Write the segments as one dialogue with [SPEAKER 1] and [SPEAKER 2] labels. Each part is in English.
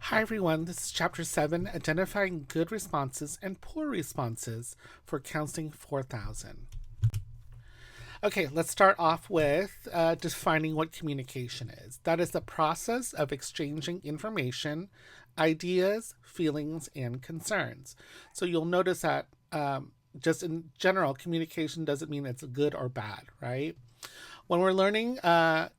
[SPEAKER 1] Hi everyone, this is Chapter 7, Identifying Good Responses and Poor Responses for Counseling 4000. Okay, let's start off with defining what communication is. That is the process of exchanging information, ideas, feelings, and concerns. So you'll notice that just in general, communication doesn't mean it's good or bad, right? When we're learning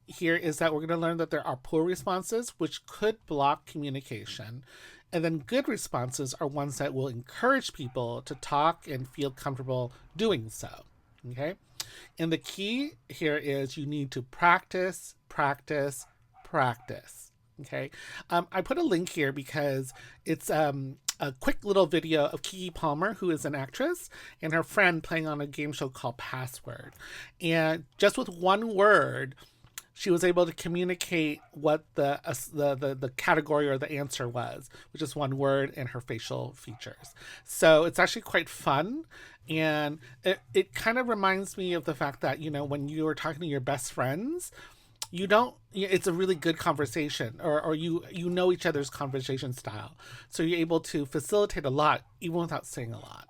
[SPEAKER 1] here is that we're going to learn that there are poor responses, which could block communication. And then good responses are ones that will encourage people to talk and feel comfortable doing so. Okay. And the key here is you need to practice, practice, practice. Okay. I put a link here because it's a quick little video of Kiki Palmer, who is an actress, and her friend playing on a game show called Password. And just with one word, she was able to communicate what the category or the answer was, which is one word and her facial features. So it's actually quite fun. And it kind of reminds me of the fact that, when you are talking to your best friends, you don't it's a really good conversation, or you know each other's conversation style, so you're able to facilitate a lot even without saying a lot.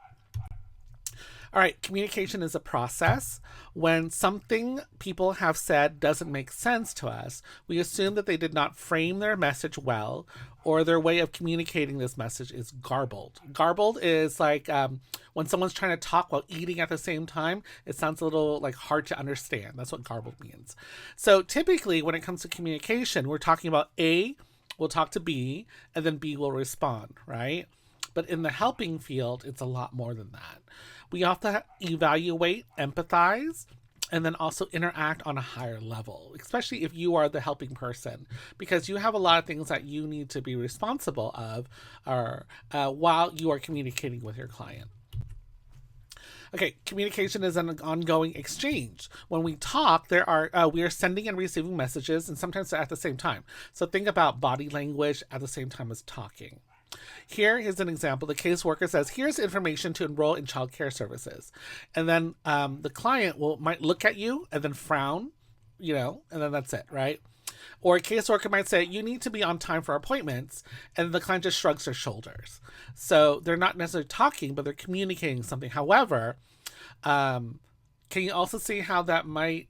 [SPEAKER 1] All right, communication is a process. When something people have said doesn't make sense to us, we assume that they did not frame their message well, or their way of communicating this message is garbled. Garbled is like when someone's trying to talk while eating at the same time, it sounds a little like hard to understand. That's what garbled means. So typically, when it comes to communication, we're talking about A will talk to B, and then B will respond, right? But in the helping field, it's a lot more than that. We have to evaluate, empathize, and then also interact on a higher level, especially if you are the helping person, because you have a lot of things that you need to be responsible of or, while you are communicating with your client. Okay, communication is an ongoing exchange. When we talk, we are sending and receiving messages, and sometimes at the same time. So think about body language at the same time as talking. Here is an example. The caseworker says, "Here's information to enroll in child care services," and then the client might look at you and then frown, and then that's it, right? Or a caseworker might say, "You need to be on time for appointments," and the client just shrugs their shoulders. So they're not necessarily talking, but they're communicating something. However, can you also see how that might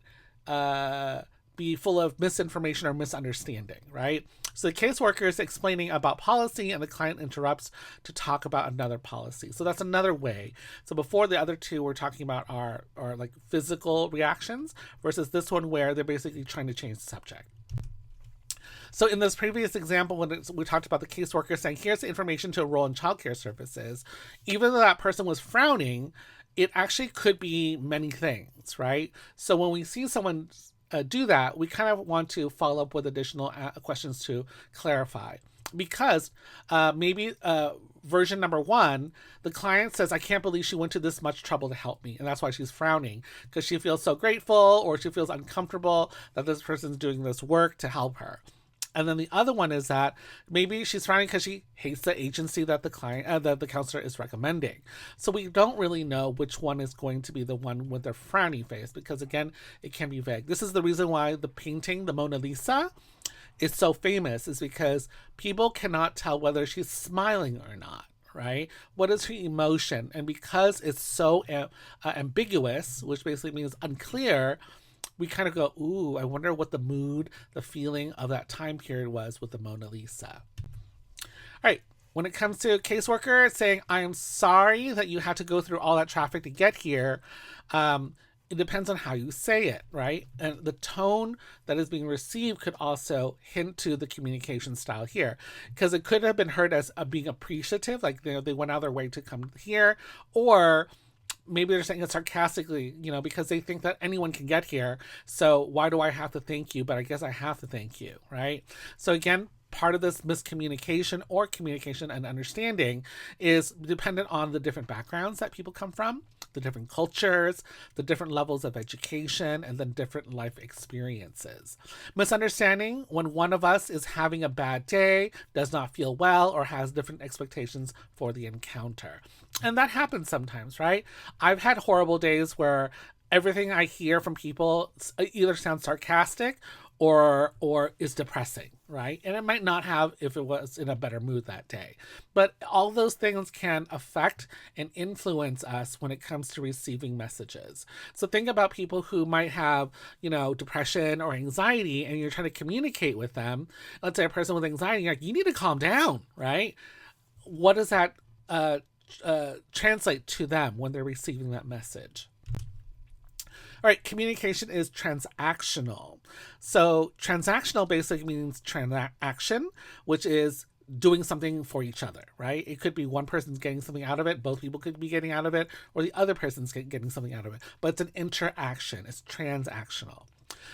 [SPEAKER 1] be full of misinformation or misunderstanding, right? So the caseworker is explaining about policy and the client interrupts to talk about another policy. So that's another way. So before, the other two we're talking about are like physical reactions, versus this one where they're basically trying to change the subject. So in this previous example, when we talked about the caseworker saying, "Here's the information to enroll in childcare services," even though that person was frowning, it actually could be many things, right? So when we see someone do that, we kind of want to follow up with additional questions to clarify. Because maybe version number one, the client says, "I can't believe she went to this much trouble to help me." And that's why she's frowning, because she feels so grateful, or she feels uncomfortable that this person's doing this work to help her. And then the other one is that maybe she's frowning because she hates the agency that the counselor is recommending. So we don't really know which one is going to be the one with the frowny face, because again, it can be vague. This is the reason why the painting, the Mona Lisa, is so famous, is because people cannot tell whether she's smiling or not, right? What is her emotion? And because it's so ambiguous, which basically means unclear, we kind of go, "Ooh, I wonder what the mood, the feeling of that time period was with the Mona Lisa." All right. When it comes to a caseworker saying, "I am sorry that you had to go through all that traffic to get here," it depends on how you say it, right? And the tone that is being received could also hint to the communication style here, because it could have been heard as being appreciative, like they went out of their way to come here, or maybe they're saying it sarcastically, because they think that anyone can get here. So why do I have to thank you? But I guess I have to thank you, right? So again, part of this miscommunication or communication and understanding is dependent on the different backgrounds that people come from, the different cultures, the different levels of education, and then different life experiences. Misunderstanding, when one of us is having a bad day, does not feel well, or has different expectations for the encounter. And that happens sometimes, right? I've had horrible days where everything I hear from people either sounds sarcastic or is depressing, right? And it might not have if it was in a better mood that day. But all those things can affect and influence us when it comes to receiving messages. So think about people who might have, depression or anxiety, and you're trying to communicate with them. Let's say a person with anxiety, you're like, you need to calm down, right? What does that translate to them when they're receiving that message? All right, communication is transactional. So transactional basically means transaction, which is doing something for each other, right? It could be one person's getting something out of it, both people could be getting out of it, or the other person's getting something out of it. But it's an interaction, it's transactional.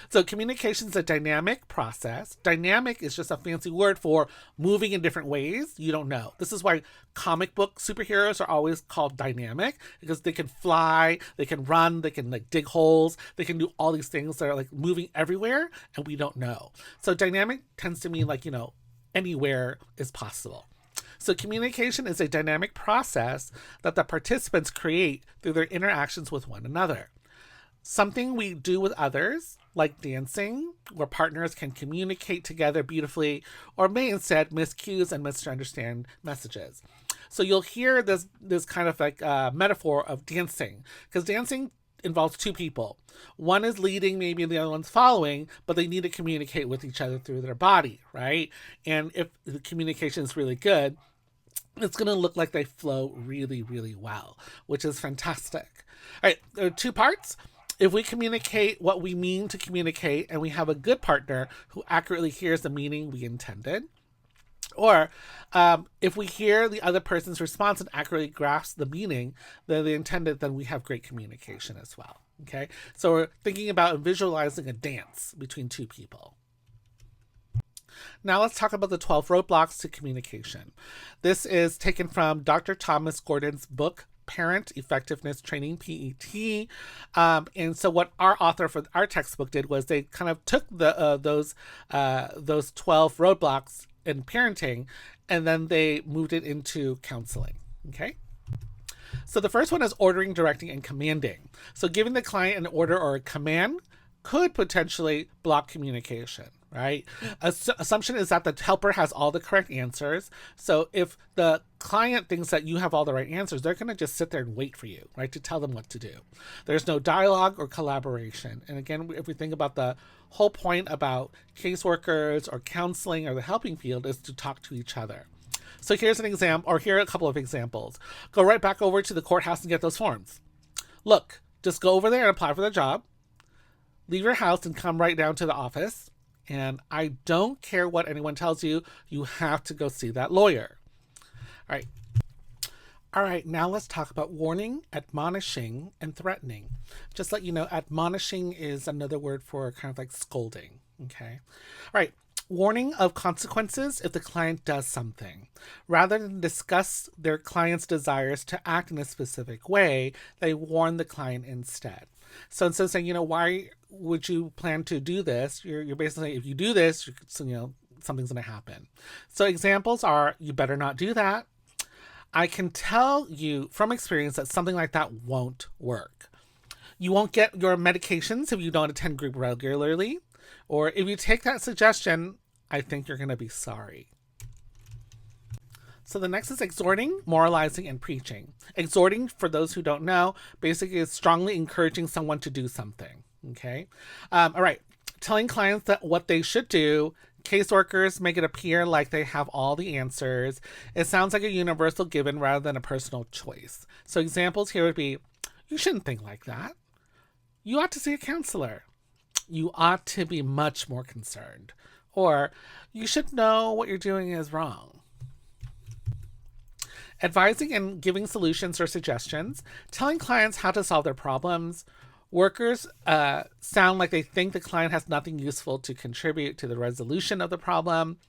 [SPEAKER 1] So communication is a dynamic process. Dynamic is just a fancy word for moving in different ways. You don't know. This is why comic book superheroes are always called dynamic, because they can fly, they can run, they can like dig holes, they can do all these things that are like moving everywhere, and we don't know. So dynamic tends to mean like, anywhere is possible. So communication is a dynamic process that the participants create through their interactions with one another. Something we do with others, like dancing, where partners can communicate together beautifully, or may instead miss cues and misunderstand messages. So you'll hear this kind of like metaphor of dancing, because dancing involves two people. One is leading, maybe the other one's following, but they need to communicate with each other through their body, right? And if the communication is really good, it's going to look like they flow really, really well, which is fantastic. All right, there are two parts. If we communicate what we mean to communicate and we have a good partner who accurately hears the meaning we intended, or if we hear the other person's response and accurately grasp the meaning that they intended, then we have great communication as well. Okay, so we're thinking about visualizing a dance between two people. Now let's talk about the 12 roadblocks to communication. This is taken from Dr. Thomas Gordon's book, Parent Effectiveness Training, PET. And so what our author for our textbook did was they kind of took those 12 roadblocks in parenting, and then they moved it into counseling. Okay. So the first one is ordering, directing, and commanding. So giving the client an order or a command could potentially block communication, right? Assumption is that the helper has all the correct answers. So if the client thinks that you have all the right answers, they're going to just sit there and wait for you, right, to tell them what to do. There's no dialogue or collaboration. And again, if we think about the whole point about caseworkers or counseling or the helping field is to talk to each other. So here's an example, or here are a couple of examples. Go right back over to the courthouse and get those forms. Look, just go over there and apply for the job. Leave your house and come right down to the office. And I don't care what anyone tells you, you have to go see that lawyer. All right, now let's talk about warning, admonishing, and threatening. Just let you know, admonishing is another word for kind of like scolding, okay? All right, warning of consequences if the client does something. Rather than discuss their client's desires to act in a specific way, they warn the client instead. So instead of saying, why would you plan to do this? You're basically saying, if you do this, something's going to happen. So examples are, you better not do that. I can tell you from experience that something like that won't work. You won't get your medications if you don't attend group regularly. Or if you take that suggestion, I think you're going to be sorry. So the next is exhorting, moralizing, and preaching. Exhorting, for those who don't know, basically is strongly encouraging someone to do something. Okay. All right. Telling clients that what they should do. Caseworkers make it appear like they have all the answers. It sounds like a universal given rather than a personal choice. So examples here would be, you shouldn't think like that. You ought to see a counselor. You ought to be much more concerned. Or, you should know what you're doing is wrong. Advising and giving solutions or suggestions, telling clients how to solve their problems. Workers sound like they think the client has nothing useful to contribute to the resolution of the problem.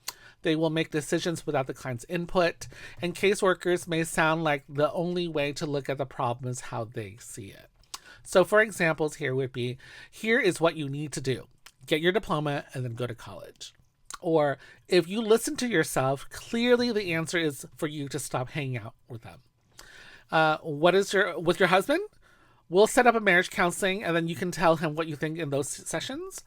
[SPEAKER 1] They will make decisions without the client's input. And caseworkers may sound like the only way to look at the problem is how they see it. So for examples here would be, here is what you need to do. Get your diploma and then go to college. Or if you listen to yourself, clearly the answer is for you to stop hanging out with them. With your husband? We'll set up a marriage counseling and then you can tell him what you think in those sessions.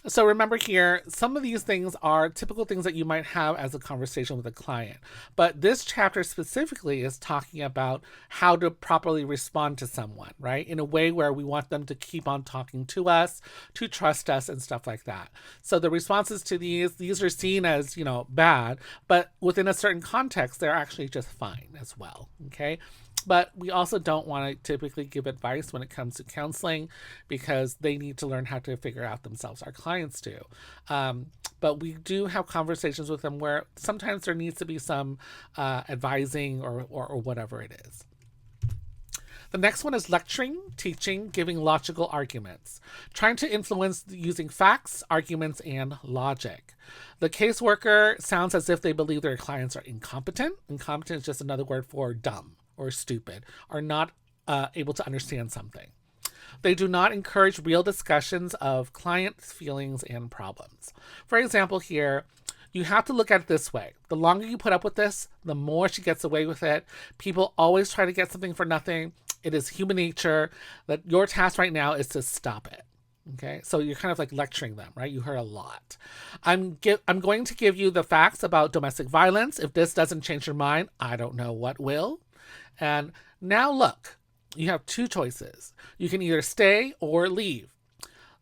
[SPEAKER 1] So remember here, some of these things are typical things that you might have as a conversation with a client. But this chapter specifically is talking about how to properly respond to someone, right? In a way where we want them to keep on talking to us, to trust us and stuff like that. So the responses to these are seen as, bad, but within a certain context, they're actually just fine as well, okay? But we also don't want to typically give advice when it comes to counseling because they need to learn how to figure out themselves. Our clients do. But we do have conversations with them where sometimes there needs to be some advising or whatever it is. The next one is lecturing, teaching, giving logical arguments, trying to influence using facts, arguments, and logic. The caseworker sounds as if they believe their clients are incompetent. Incompetent is just another word for dumb or stupid, or not able to understand something. They do not encourage real discussions of clients' feelings and problems. For example, here, you have to look at it this way. The longer you put up with this, the more she gets away with it. People always try to get something for nothing. It is human nature that your task right now is to stop it. Okay, so you're kind of like lecturing them, right? You heard a lot. I'm going to give you the facts about domestic violence. If this doesn't change your mind, I don't know what will. And now look, you have two choices. You can either stay or leave.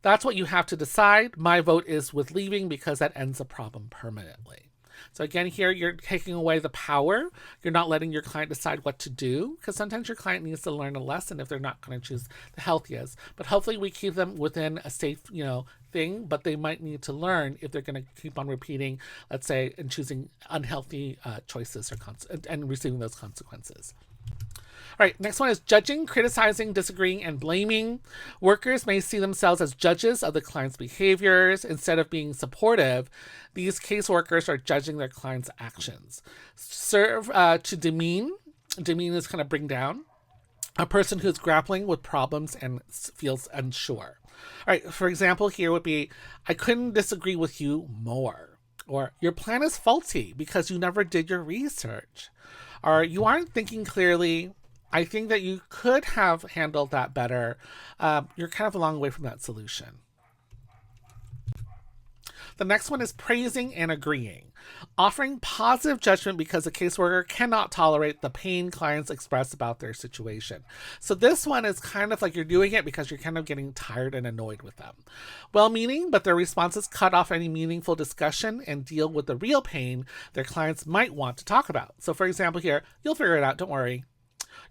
[SPEAKER 1] That's what you have to decide. My vote is with leaving because that ends the problem permanently. So again, here you're taking away the power. You're not letting your client decide what to do because sometimes your client needs to learn a lesson if they're not going to choose the healthiest. But hopefully we keep them within a safe, thing, but they might need to learn if they're going to keep on repeating, let's say, and choosing unhealthy choices and receiving those consequences. All right, next one is judging, criticizing, disagreeing, and blaming. Workers may see themselves as judges of the client's behaviors. Instead of being supportive, these caseworkers are judging their client's actions. Serve to demean. Demean is kind of bring down. A person who's grappling with problems and feels unsure. All right, for example, here would be, I couldn't disagree with you more. Or, your plan is faulty because you never did your research. Or, you aren't thinking clearly. I think that you could have handled that better. You're kind of a long way from that solution. The next one is praising and agreeing. Offering positive judgment because the caseworker cannot tolerate the pain clients express about their situation. So this one is kind of like you're doing it because you're kind of getting tired and annoyed with them. Well-meaning, but their responses cut off any meaningful discussion and deal with the real pain their clients might want to talk about. So for example here, you'll figure it out, don't worry.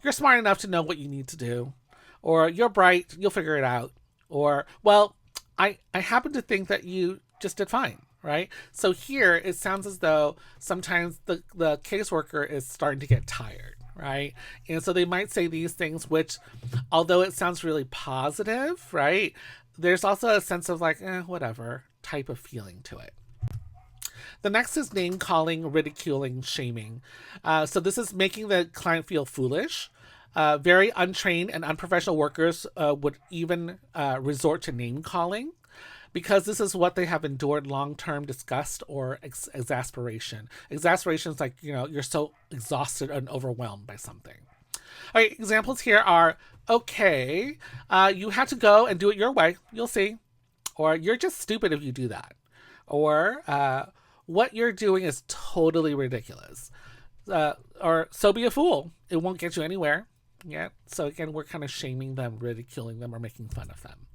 [SPEAKER 1] You're smart enough to know what you need to do. Or you're bright, you'll figure it out. Or, well, I happen to think that you just did fine, right? So here it sounds as though sometimes the caseworker is starting to get tired, right? And so they might say these things, which, although it sounds really positive, right? There's also a sense of like, whatever type of feeling to it. The next is name calling, ridiculing, shaming. So this is making the client feel foolish. Very untrained and unprofessional workers would even resort to name calling because this is what they have endured long-term disgust or exasperation. Exasperation is like, you're so exhausted and overwhelmed by something. All right, examples here are, okay, you had to go and do it your way. You'll see. Or you're just stupid if you do that. Or what you're doing is totally ridiculous. Or so be a fool. It won't get you anywhere. Yeah. So again, we're kind of shaming them, ridiculing them, or making fun of them.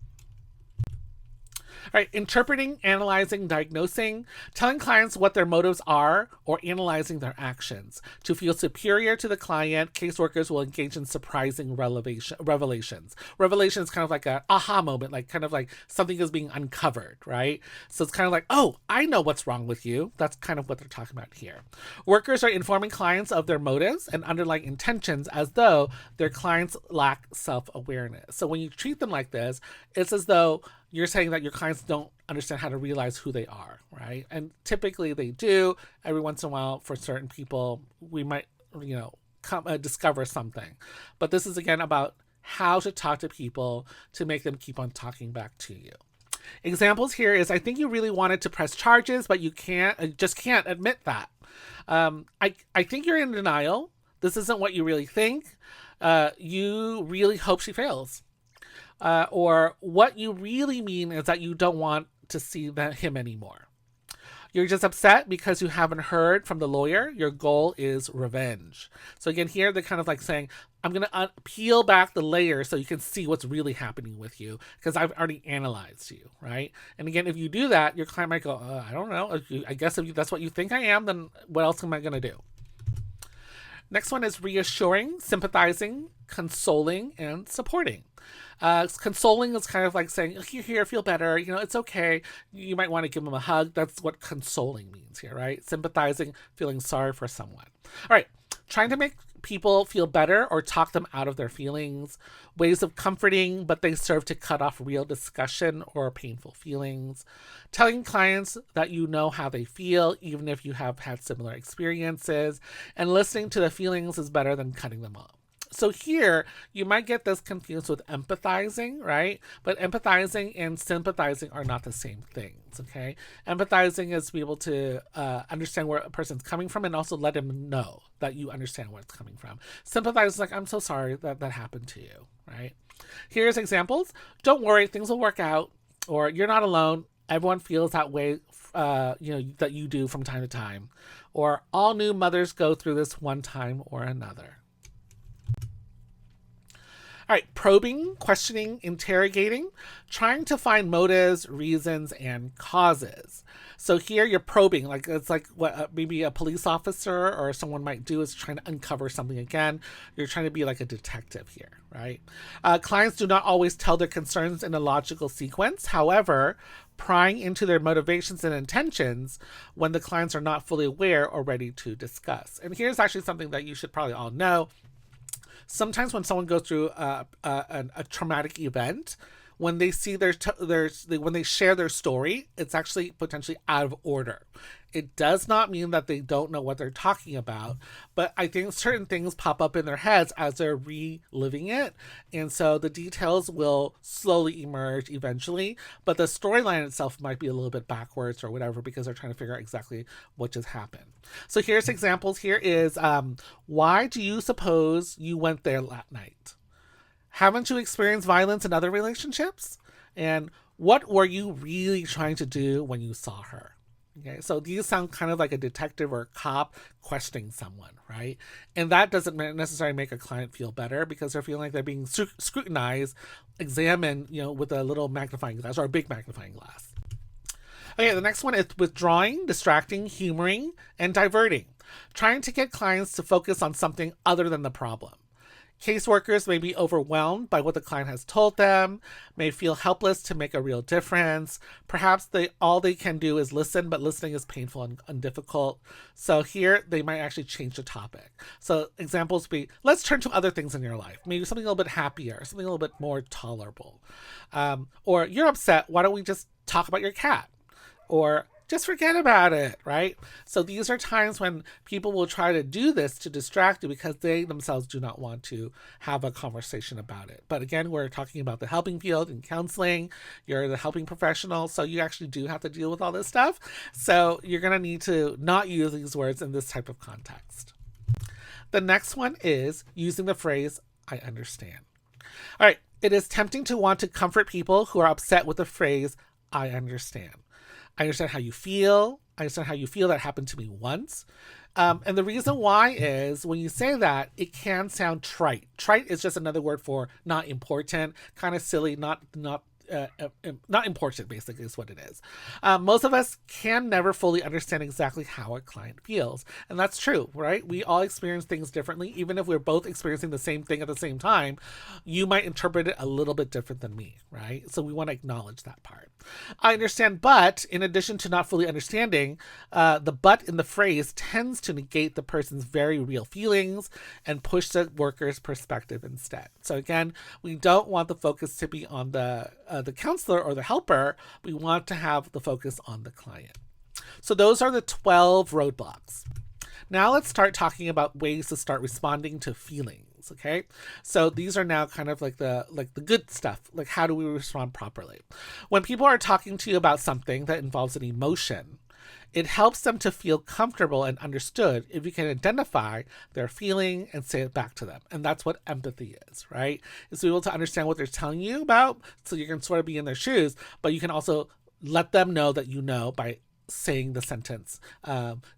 [SPEAKER 1] All right, interpreting, analyzing, diagnosing, telling clients what their motives are, or analyzing their actions. To feel superior to the client, caseworkers will engage in surprising revelations. Revelation is kind of like an aha moment, like kind of like something is being uncovered, right? So it's kind of like, oh, I know what's wrong with you. That's kind of what they're talking about here. Workers are informing clients of their motives and underlying intentions as though their clients lack self-awareness. So when you treat them like this, it's as though you're saying that your clients don't understand how to realize who they are, right? And typically they do. Every once in a while, for certain people, we might, discover something. But this is, again, about how to talk to people to make them keep on talking back to you. Examples here is, I think you really wanted to press charges, but you just can't admit that. I think you're in denial. This isn't what you really think. You really hope she fails. Or what you really mean is that you don't want to see him anymore. You're just upset because you haven't heard from the lawyer. Your goal is revenge. So again, here they're kind of like saying, I'm going to peel back the layer so you can see what's really happening with you because I've already analyzed you, right? And again, if you do that, your client might go, I don't know. I guess if that's what you think I am, then what else am I going to do? Next one is reassuring, sympathizing, consoling, and supporting. Consoling is kind of like saying, here, feel better. It's okay. You might want to give them a hug. That's what consoling means here, right? Sympathizing, feeling sorry for someone. All right. Trying to make people feel better or talk them out of their feelings. Ways of comforting, but they serve to cut off real discussion or painful feelings. Telling clients that you know how they feel, even if you have had similar experiences. And listening to the feelings is better than cutting them off. So here, you might get this confused with empathizing, right? But empathizing and sympathizing are not the same things, okay? Empathizing is to be able to understand where a person's coming from and also let them know that you understand where it's coming from. Sympathize is like, I'm so sorry that happened to you, right? Here's examples. Don't worry, things will work out. Or you're not alone. Everyone feels that way, that you do from time to time. Or all new mothers go through this one time or another. All right, probing, questioning, interrogating, trying to find motives, reasons, and causes. So here you're probing, like it's like what maybe a police officer or someone might do is trying to uncover something again. You're trying to be like a detective here, right? Clients do not always tell their concerns in a logical sequence. However, prying into their motivations and intentions when the clients are not fully aware or ready to discuss. And here's actually something that you should probably all know. Sometimes when someone goes through a traumatic event, when they see when they share their story, it's actually potentially out of order. It does not mean that they don't know what they're talking about, but I think certain things pop up in their heads as they're reliving it, and so the details will slowly emerge eventually, but the storyline itself might be a little bit backwards or whatever because they're trying to figure out exactly what just happened. So here's examples. Here is, why do you suppose you went there that night? Haven't you experienced violence in other relationships? And what were you really trying to do when you saw her? Okay, so these sound kind of like a detective or a cop questioning someone, right? And that doesn't necessarily make a client feel better because they're feeling like they're being scrutinized, examined, with a little magnifying glass or a big magnifying glass. Okay, the next one is withdrawing, distracting, humoring, and diverting. Trying to get clients to focus on something other than the problem. Caseworkers may be overwhelmed by what the client has told them, may feel helpless to make a real difference. Perhaps all they can do is listen, but listening is painful and difficult. So here they might actually change the topic. So examples would be, let's turn to other things in your life. Maybe something a little bit happier, something a little bit more tolerable. Or you're upset, why don't we just talk about your cat? Or just forget about it, right? So these are times when people will try to do this to distract you because they themselves do not want to have a conversation about it. But again, we're talking about the helping field and counseling. You're the helping professional, so you actually do have to deal with all this stuff. So you're going to need to not use these words in this type of context. The next one is using the phrase, I understand. All right, it is tempting to want to comfort people who are upset with the phrase, I understand. I understand how you feel. I understand how you feel. That happened to me once. And the reason why is when you say that, it can sound trite. Trite is just another word for not important, kind of silly, not important, basically, is what it is. Most of us can never fully understand exactly how a client feels. And that's true, right? We all experience things differently. Even if we're both experiencing the same thing at the same time, you might interpret it a little bit different than me, right? So we want to acknowledge that part. I understand, but in addition to not fully understanding, the but in the phrase tends to negate the person's very real feelings and push the worker's perspective instead. So again, we don't want the focus to be on the counselor or the helper. We want to have the focus on the client. So those are the 12 roadblocks. Now let's start talking about ways to start responding to feelings. Okay, so these are now kind of like the good stuff. Like, how do we respond properly? When people are talking to you about something that involves an emotion, it helps them to feel comfortable and understood if you can identify their feeling and say it back to them. And that's what empathy is, right? Is to be able to understand what they're telling you about so you can sort of be in their shoes, but you can also let them know that you know by saying the sentence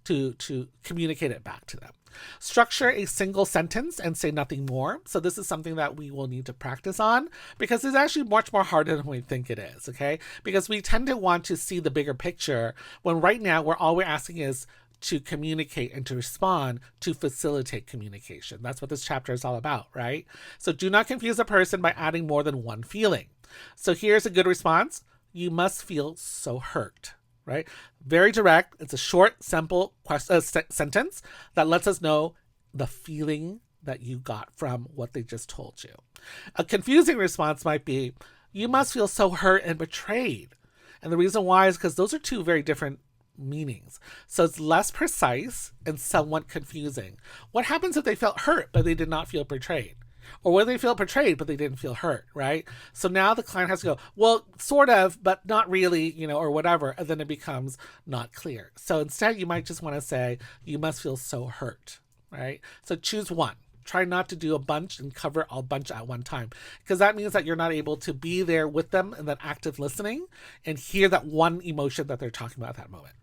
[SPEAKER 1] to communicate it back to them. Structure a single sentence and say nothing more. So this is something that we will need to practice on because it's actually much more harder than we think it is, okay? Because we tend to want to see the bigger picture when right now all we're asking is to communicate and to respond to facilitate communication. That's what this chapter is all about, right? So do not confuse a person by adding more than one feeling. So here's a good response. You must feel so hurt. Right? Very direct. It's a short, simple sentence that lets us know the feeling that you got from what they just told you. A confusing response might be, you must feel so hurt and betrayed. And the reason why is because those are two very different meanings. So it's less precise and somewhat confusing. What happens if they felt hurt, but they did not feel betrayed? Or whether they feel betrayed, but they didn't feel hurt, right? So now the client has to go, well, sort of, but not really, or whatever. And then it becomes not clear. So instead, you might just want to say, you must feel so hurt, right? So choose one. Try not to do a bunch and cover a bunch at one time, because that means that you're not able to be there with them in that active listening and hear that one emotion that they're talking about at that moment.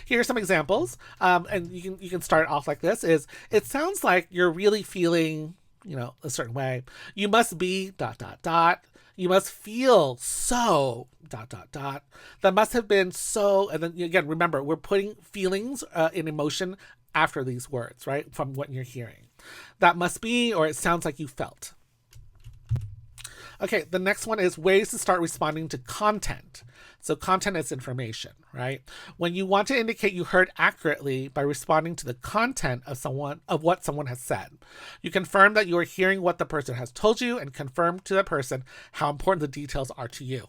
[SPEAKER 1] Here are some examples. And you can start off like this is, it sounds like you're really feeling a certain way. You must be ... You must feel so ... That must have been so. And then again, remember, we're putting feelings in emotion after these words, right? From what you're hearing. That must be, or it sounds like you felt. Okay, the next one is ways to start responding to content. So content is information, right? When you want to indicate you heard accurately by responding to the content of what someone has said, you confirm that you are hearing what the person has told you and confirm to the person how important the details are to you.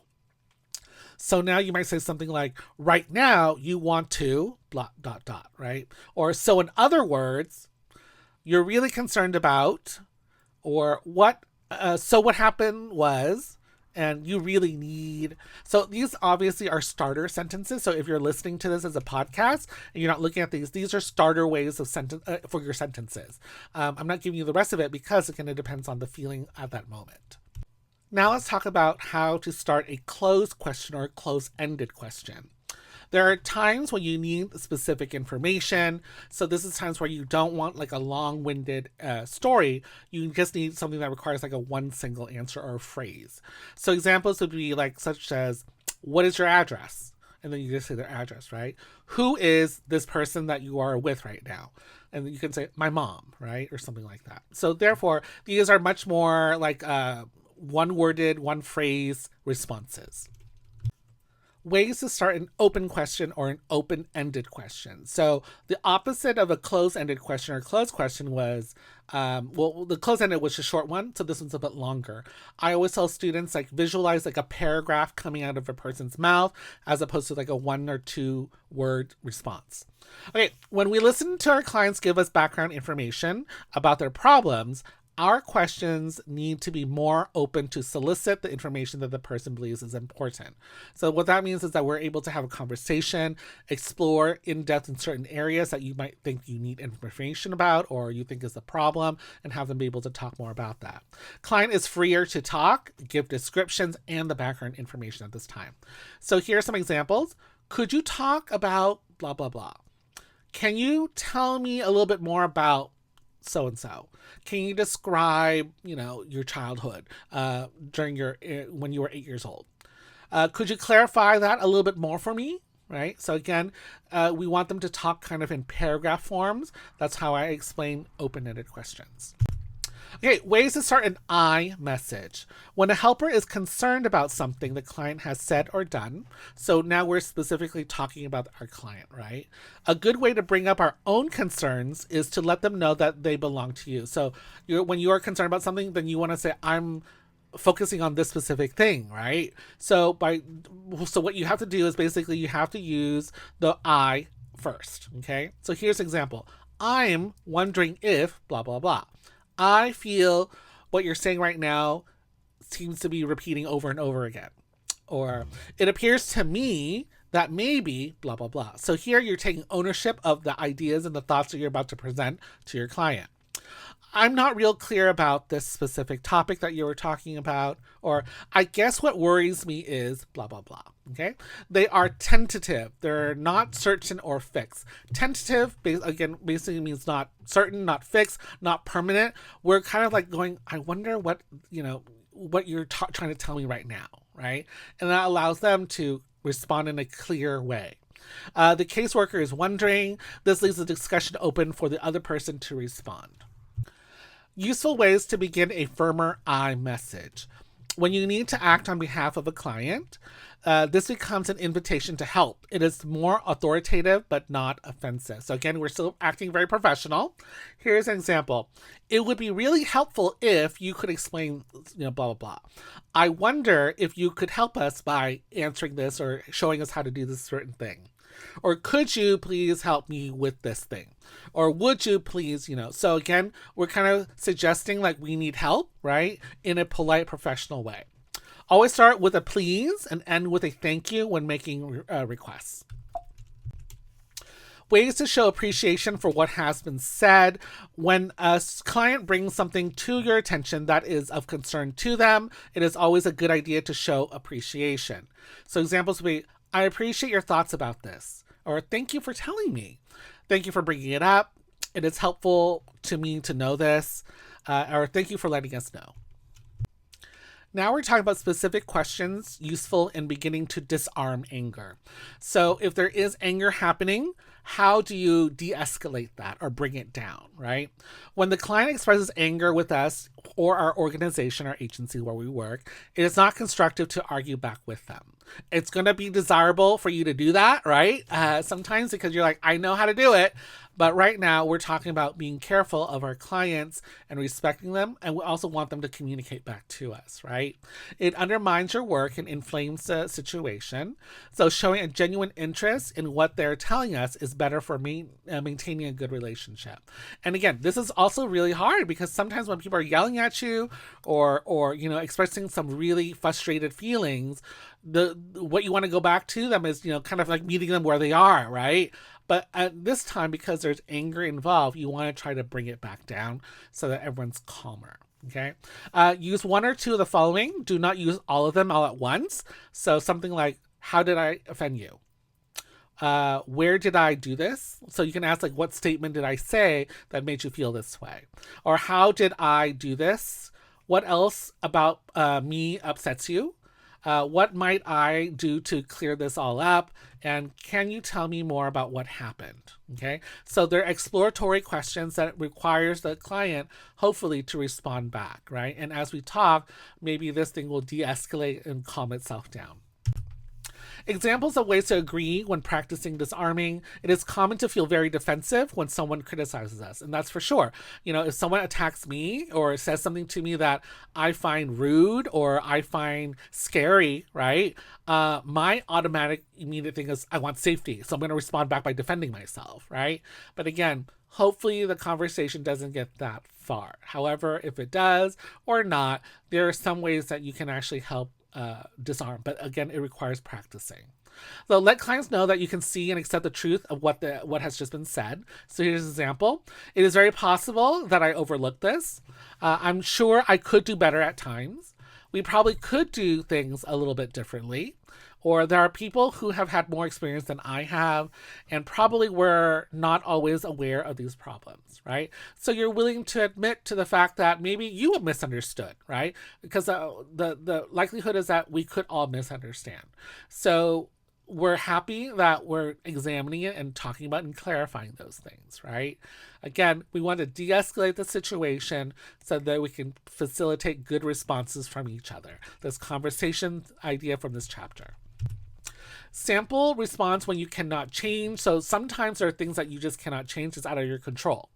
[SPEAKER 1] So now you might say something like, right now you want to ... right? Or so in other words, you're really concerned about, or what happened was, and you really need. So these obviously are starter sentences. So if you're listening to this as a podcast and you're not looking at these are starter ways of for your sentences. I'm not giving you the rest of it because again, it depends on the feeling at that moment. Now let's talk about how to start a closed question or a closed-ended question. There are times when you need specific information. So this is times where you don't want like a long-winded story. You just need something that requires like a one single answer or a phrase. So examples would be like such as, what is your address? And then you just say their address, right? Who is this person that you are with right now? And then you can say, my mom, right? Or something like that. So therefore, these are much more like one-worded, one-phrase responses. Ways to start an open question or an open-ended question. So the opposite of a closed-ended question or closed question was, the closed-ended was a short one, so this one's a bit longer. I always tell students, like, visualize like a paragraph coming out of a person's mouth as opposed to like a 1 or 2 word response. Okay, when we listen to our clients give us background information about their problems, our questions need to be more open to solicit the information that the person believes is important. So what that means is that we're able to have a conversation, explore in depth in certain areas that you might think you need information about or you think is a problem, and have them be able to talk more about that. Client is freer to talk, give descriptions, and the background information at this time. So here are some examples. Could you talk about blah, blah, blah? Can you tell me a little bit more about so-and-so? Can you describe, your childhood when you were 8 years old? Could you clarify that a little bit more for me? Right? So again, we want them to talk kind of in paragraph forms. That's how I explain open-ended questions. Okay, ways to start an I message. When a helper is concerned about something the client has said or done, so now we're specifically talking about our client, right? A good way to bring up our own concerns is to let them know that they belong to you. So when you are concerned about something, then you want to say, I'm focusing on this specific thing, right? So what you have to do is basically you have to use the I first, okay? So here's an example. I'm wondering if blah, blah, blah. I feel what you're saying right now seems to be repeating over and over again. Or it appears to me that maybe blah, blah, blah. So here you're taking ownership of the ideas and the thoughts that you're about to present to your client. I'm not real clear about this specific topic that you were talking about, or I guess what worries me is blah, blah, blah. Okay. They are tentative. They're not certain or fixed. Tentative, again, basically means not certain, not fixed, not permanent. We're kind of like going, I wonder what, what you're trying to tell me right now. Right. And that allows them to respond in a clear way. The caseworker is wondering. This leaves the discussion open for the other person to respond. Useful ways to begin a firmer I message. When you need to act on behalf of a client, this becomes an invitation to help. It is more authoritative, but not offensive. So again, we're still acting very professional. Here's an example. It would be really helpful if you could explain, blah, blah, blah. I wonder if you could help us by answering this or showing us how to do this certain thing. Or could you please help me with this thing? Or would you please, so again, we're kind of suggesting like we need help, right? In a polite, professional way. Always start with a please and end with a thank you when making requests. Ways to show appreciation for what has been said. When a client brings something to your attention that is of concern to them, it is always a good idea to show appreciation. So examples would be, I appreciate your thoughts about this. Or thank you for telling me. Thank you for bringing it up. It is helpful to me to know this. Or thank you for letting us know. Now we're talking about specific questions useful in beginning to disarm anger. So if there is anger happening, how do you de-escalate that or bring it down, right? When the client expresses anger with us or our organization or agency where we work, it is not constructive to argue back with them. It's going to be desirable for you to do that, right? Sometimes because you're like, I know how to do it. But right now we're talking about being careful of our clients and respecting them. And we also want them to communicate back to us, right? It undermines your work and inflames the situation. So showing a genuine interest in what they're telling us is better for maintaining a good relationship. And again, this is also really hard because sometimes when people are yelling at you or expressing some really frustrated feelings, what you want to go back to them is, kind of like meeting them where they are, right? But at this time, because there's anger involved, you want to try to bring it back down so that everyone's calmer. Okay. Use one or two of the following. Do not use all of them all at once. So something like, how did I offend you? Where did I do this? So you can ask like, what statement did I say that made you feel this way? Or how did I do this? What else about me upsets you? What might I do to clear this all up? And can you tell me more about what happened? Okay. So they're exploratory questions that requires the client hopefully to respond back, right? And as we talk, maybe this thing will de-escalate and calm itself down. Examples of ways to agree when practicing disarming. It is common to feel very defensive when someone criticizes us. And that's for sure. If someone attacks me or says something to me that I find rude or I find scary, right? My automatic immediate thing is I want safety. So I'm going to respond back by defending myself, right? But again, hopefully the conversation doesn't get that far. However, if it does or not, there are some ways that you can actually help disarm, but again, it requires practicing. So let clients know that you can see and accept the truth of what has just been said. So here's an example. It is very possible that I overlooked this. I'm sure I could do better at times. We probably could do things a little bit differently. Or there are people who have had more experience than I have and probably were not always aware of these problems, right? So you're willing to admit to the fact that maybe you have misunderstood, right? Because the likelihood is that we could all misunderstand. So we're happy that we're examining it and talking about and clarifying those things, right? Again, we want to de-escalate the situation so that we can facilitate good responses from each other. This conversation idea from this chapter. Sample response when you cannot change. So sometimes there are things that you just cannot change. It's out of your control.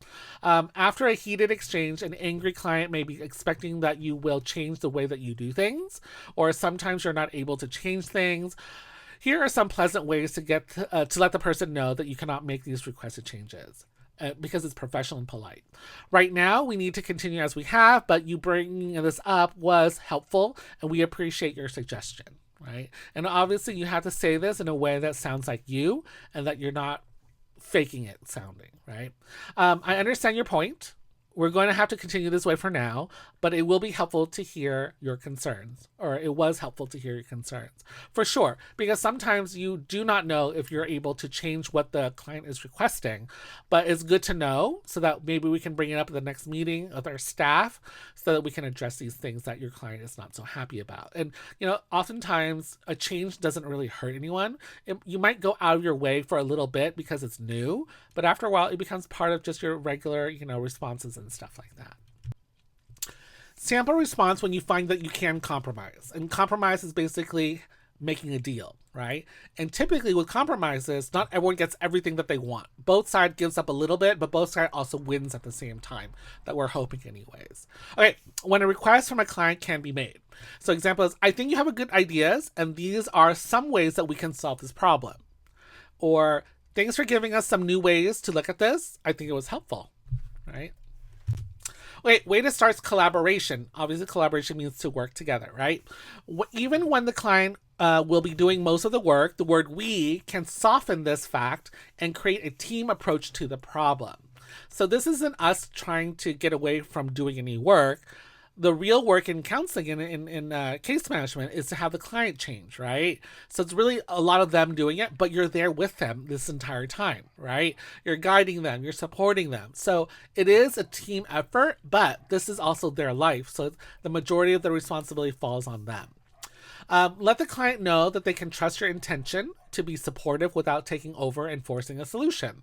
[SPEAKER 1] After a heated exchange, an angry client may be expecting that you will change the way that you do things, or sometimes you're not able to change things. Here are some pleasant ways to get to let the person know that you cannot make these requested changes. Because it's professional and polite. Right now, we need to continue as we have, but you bringing this up was helpful, and we appreciate your suggestion. Right. And obviously you have to say this in a way that sounds like you and that you're not faking it sounding. Right. I understand your point. we're going to have to continue this way for now, but it will be helpful to hear your concerns, or it was helpful to hear your concerns for sure, because sometimes you do not know if you're able to change what the client is requesting, but it's good to know so that maybe we can bring it up at the next meeting with our staff so that we can address these things that your client is not so happy about. And, oftentimes a change doesn't really hurt anyone. You might go out of your way for a little bit because it's new, but after a while it becomes part of just your regular, responses and stuff like that. Sample response when you find that you can compromise. And compromise is basically making a deal, right? And typically with compromises, not everyone gets everything that they want. Both sides gives up a little bit, but both sides also wins at the same time, that we're hoping anyways. Okay, when a request from a client can be made. So example is, I think you have a good ideas, and these are some ways that we can solve this problem. Or, thanks for giving us some new ways to look at this. I think it was helpful, right? Way to start collaboration. Obviously, collaboration means to work together, right? Even when the client will be doing most of the work, the word we can soften this fact and create a team approach to the problem. So this isn't us trying to get away from doing any work. The real work in counseling and in case management is to have the client change, right? So it's really a lot of them doing it, but you're there with them this entire time, right? You're guiding them, you're supporting them. So it is a team effort, but this is also their life. So the majority of the responsibility falls on them. Let the client know that they can trust your intention to be supportive without taking over and forcing a solution.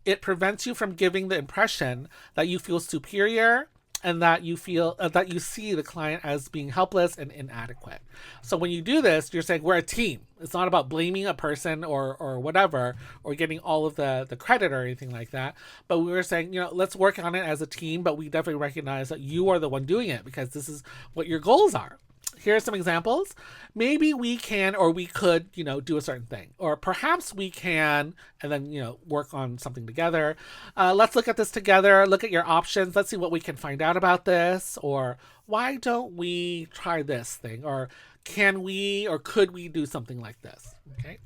[SPEAKER 1] It prevents you from giving the impression that you feel superior and that you feel that you see the client as being helpless and inadequate. So when you do this, you're saying we're a team. It's not about blaming a person or whatever, or getting all of the credit or anything like that. But we were saying, let's work on it as a team, but we definitely recognize that you are the one doing it because this is what your goals are. Here are some examples. Maybe we can, or we could, do a certain thing, or perhaps we can, and then, work on something together. Let's look at this together. Look at your options. Let's see what we can find out about this, or why don't we try this thing, or can we, or could we do something like this? Okay.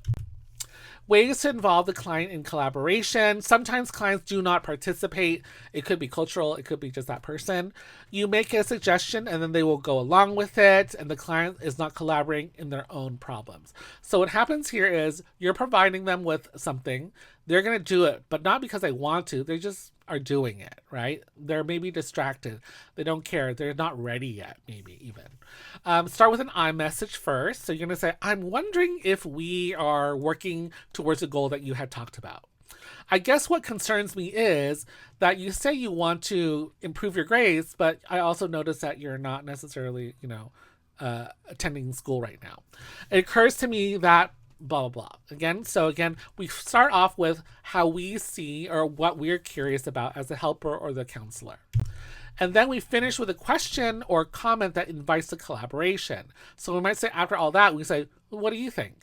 [SPEAKER 1] Ways to involve the client in collaboration. Sometimes clients do not participate. It could be cultural. It could be just that person. You make a suggestion and then they will go along with it, and the client is not collaborating in their own problems. So what happens here is you're providing them with something. They're going to do it, but not because they want to. They just are doing it, right? They're maybe distracted. They don't care. They're not ready yet, maybe even. Start with an I message first. So you're going to say, I'm wondering if we are working towards a goal that you had talked about. I guess what concerns me is that you say you want to improve your grades, but I also notice that you're not necessarily, attending school right now. It occurs to me that blah, blah, blah. Again, we start off with how we see or what we're curious about as a helper or the counselor. And then we finish with a question or comment that invites the collaboration. So we might say after all that, we say, well, what do you think?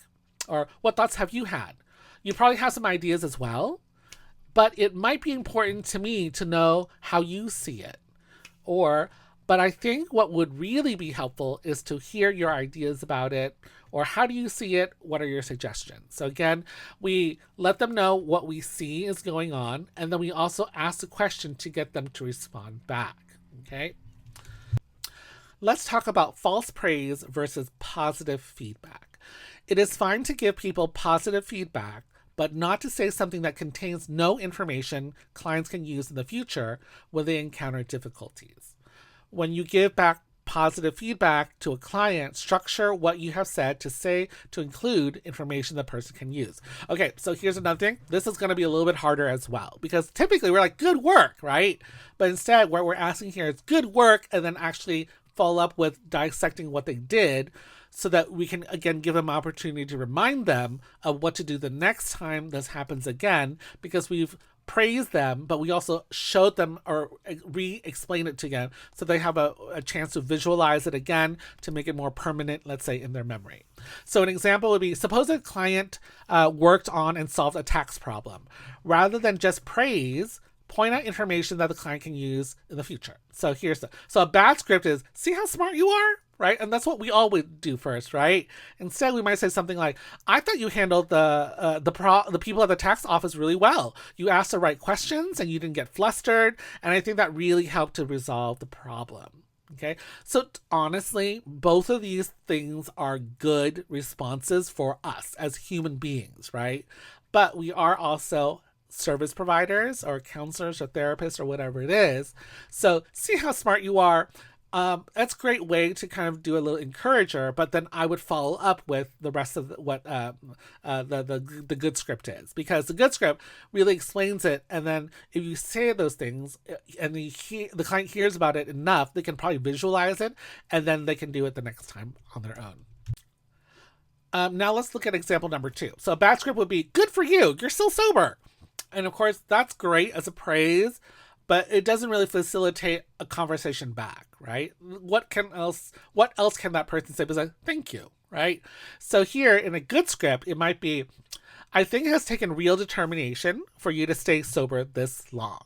[SPEAKER 1] Or what thoughts have you had? You probably have some ideas as well, but it might be important to me to know how you see it. But I think what would really be helpful is to hear your ideas about it, or how do you see it? What are your suggestions? So again, we let them know what we see is going on, and then we also ask the question to get them to respond back, okay? Let's talk about false praise versus positive feedback. It is fine to give people positive feedback, but not to say something that contains no information clients can use in the future when they encounter difficulties. When you give back positive feedback to a client, structure what you have said to include information the person can use. Okay, so here's another thing. This is going to be a little bit harder as well, because typically we're like, good work, right? But instead, what we're asking here is good work, and then actually follow up with dissecting what they did, so that we can, again, give them an opportunity to remind them of what to do the next time this happens again, because we've praised them, but we also showed them or re-explained it to them so they have a chance to visualize it again to make it more permanent, let's say, in their memory. So an example would be, suppose a client worked on and solved a tax problem. Rather than just praise, point out information that the client can use in the future. So so a bad script is, see how smart you are, right? And that's what we all would do first, right? Instead, we might say something like, I thought you handled the people at the tax office really well. You asked the right questions and you didn't get flustered. And I think that really helped to resolve the problem. Okay, so honestly, both of these things are good responses for us as human beings, right? But we are also service providers or counselors or therapists or whatever it is. So see how smart you are. That's a great way to kind of do a little encourager, but then I would follow up with the rest of what the good script is, because the good script really explains it. And then if you say those things and the client hears about it enough, they can probably visualize it, and then they can do it the next time on their own. Now let's look at example number 2. So a bad script would be, good for you, you're still sober. And of course, that's great as a praise, but it doesn't really facilitate a conversation back, right? What else can that person say besides thank you, right? So here in a good script, it might be, I think it has taken real determination for you to stay sober this long.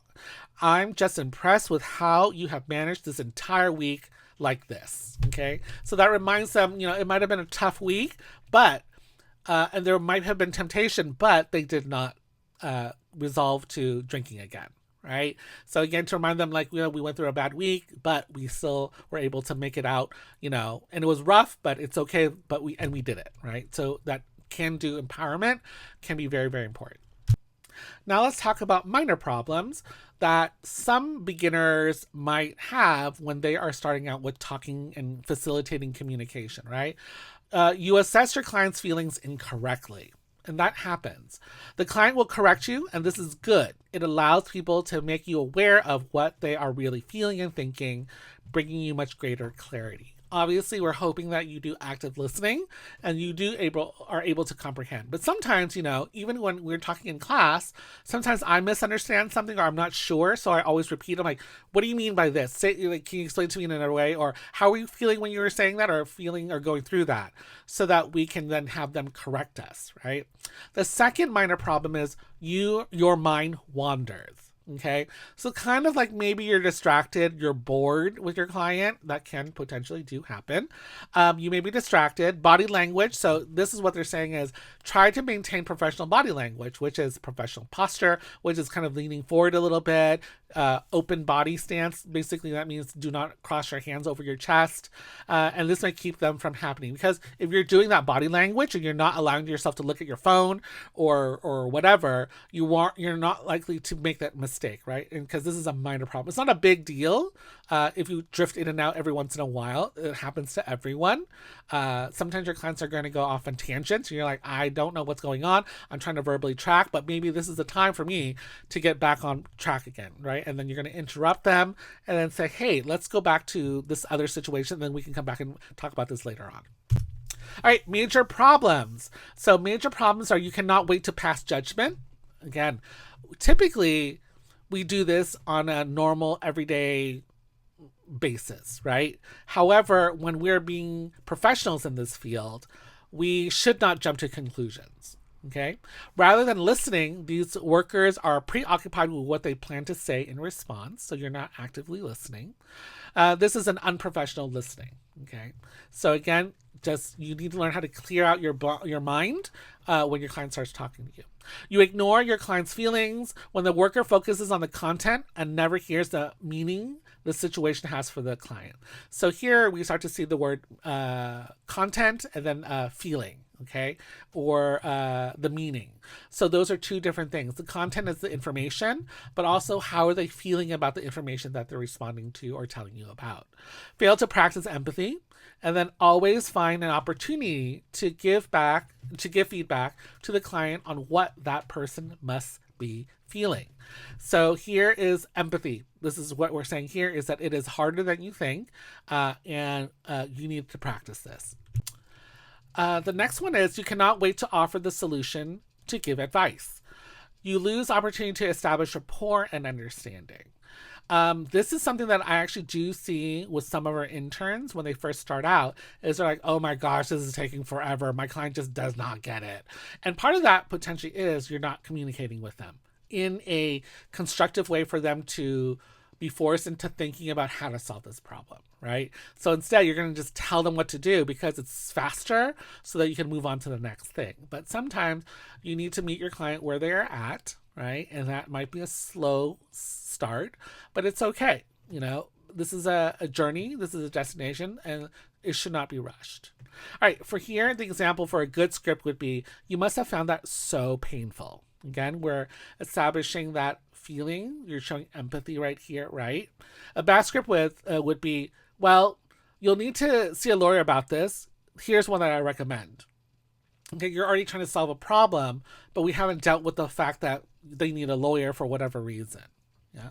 [SPEAKER 1] I'm just impressed with how you have managed this entire week like this, okay? So that reminds them, it might have been a tough week, but, and there might have been temptation, but they did not resolve to drinking again. Right. So again, to remind them, like, we went through a bad week, but we still were able to make it out, and it was rough, but it's okay. But we did it. Right. So that can-do empowerment can be very, very important. Now let's talk about minor problems that some beginners might have when they are starting out with talking and facilitating communication. Right. You assess your client's feelings incorrectly. And that happens. The client will correct you, and this is good. It allows people to make you aware of what they are really feeling and thinking, bringing you much greater clarity. Obviously, we're hoping that you do active listening and you are able to comprehend. But sometimes, even when we're talking in class, sometimes I misunderstand something or I'm not sure. So I always repeat, I'm like, what do you mean by this? Can you explain to me in another way? Or how are you feeling when you were saying that or feeling or going through that? So that we can then have them correct us, right? The second minor problem is your mind wanders. Okay, so kind of like maybe you're distracted, you're bored with your client. That can potentially do happen. You may be distracted. Body language. So this is what they're saying is try to maintain professional body language, which is professional posture, which is kind of leaning forward a little bit, open body stance. Basically, that means do not cross your hands over your chest. And this may keep them from happening, because if you're doing that body language and you're not allowing yourself to look at your phone or whatever, you're not likely to make that mistake, right? And because this is a minor problem. It's not a big deal. If you drift in and out every once in a while, it happens to everyone. Sometimes your clients are going to go off on tangents and you're like, I don't know what's going on. I'm trying to verbally track, but maybe this is the time for me to get back on track again, right? And then you're going to interrupt them and then say, hey, let's go back to this other situation. Then we can come back and talk about this later on. All right, major problems. So major problems are you cannot wait to pass judgment. Again, typically we do this on a normal everyday basis, right? However, when we're being professionals in this field, we should not jump to conclusions. Okay. Rather than listening, these workers are preoccupied with what they plan to say in response. So you're not actively listening. This is an unprofessional listening. Okay. So again, you need to learn how to clear out your mind when your client starts talking to you. You ignore your client's feelings when the worker focuses on the content and never hears the meaning the situation has for the client. So here we start to see the word content and then feeling, okay, or the meaning. So those are two different things. The content is the information, but also how are they feeling about the information that they're responding to or telling you about. Fail to practice empathy, and then always find an opportunity to give feedback to the client on what that person must be feeling. So here is empathy. This is what we're saying here is that it is harder than you think, and you need to practice this. The next one is you cannot wait to offer the solution to give advice. You lose opportunity to establish rapport and understanding. This is something that I actually do see with some of our interns when they first start out, is they're like, oh my gosh, this is taking forever. My client just does not get it. And part of that potentially is you're not communicating with them in a constructive way for them to be forced into thinking about how to solve this problem, right? So instead, you're going to just tell them what to do because it's faster so that you can move on to the next thing. But sometimes you need to meet your client where they are at, right? And that might be a slow start, but it's okay. This is a journey, this is a destination, and it should not be rushed. All right, for here, the example for a good script would be, you must have found that so painful. Again, we're establishing that feeling. You're showing empathy right here, right? A bad script would be, well, you'll need to see a lawyer about this. Here's one that I recommend. Okay, you're already trying to solve a problem, but we haven't dealt with the fact that they need a lawyer for whatever reason. Yeah.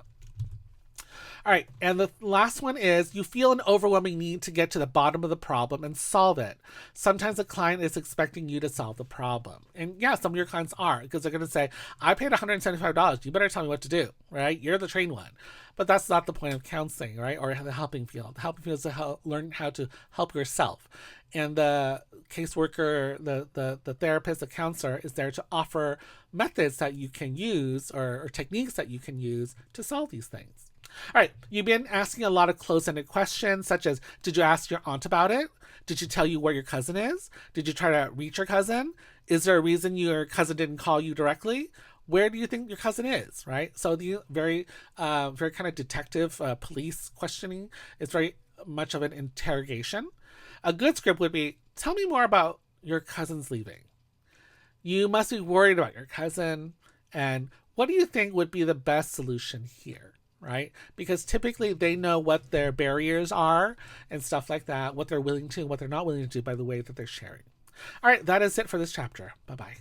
[SPEAKER 1] All right, and the last one is, you feel an overwhelming need to get to the bottom of the problem and solve it. Sometimes a client is expecting you to solve the problem. And yeah, some of your clients are, because they're going to say, I paid $175. You better tell me what to do, right? You're the trained one. But that's not the point of counseling, right? Or the helping field. The helping field is to learn how to help yourself. And the caseworker, the therapist, the counselor is there to offer methods that you can use or techniques that you can use to solve these things. All right, you've been asking a lot of close-ended questions, such as, did you ask your aunt about it? Did she tell you where your cousin is? Did you try to reach your cousin? Is there a reason your cousin didn't call you directly? Where do you think your cousin is, right? So the very kind of detective police questioning is very much of an interrogation. A good script would be, tell me more about your cousin's leaving. You must be worried about your cousin, and what do you think would be the best solution here? Right? Because typically they know what their barriers are and stuff like that, what they're willing to and what they're not willing to do by the way that they're sharing. All right, that is it for this chapter. Bye-bye.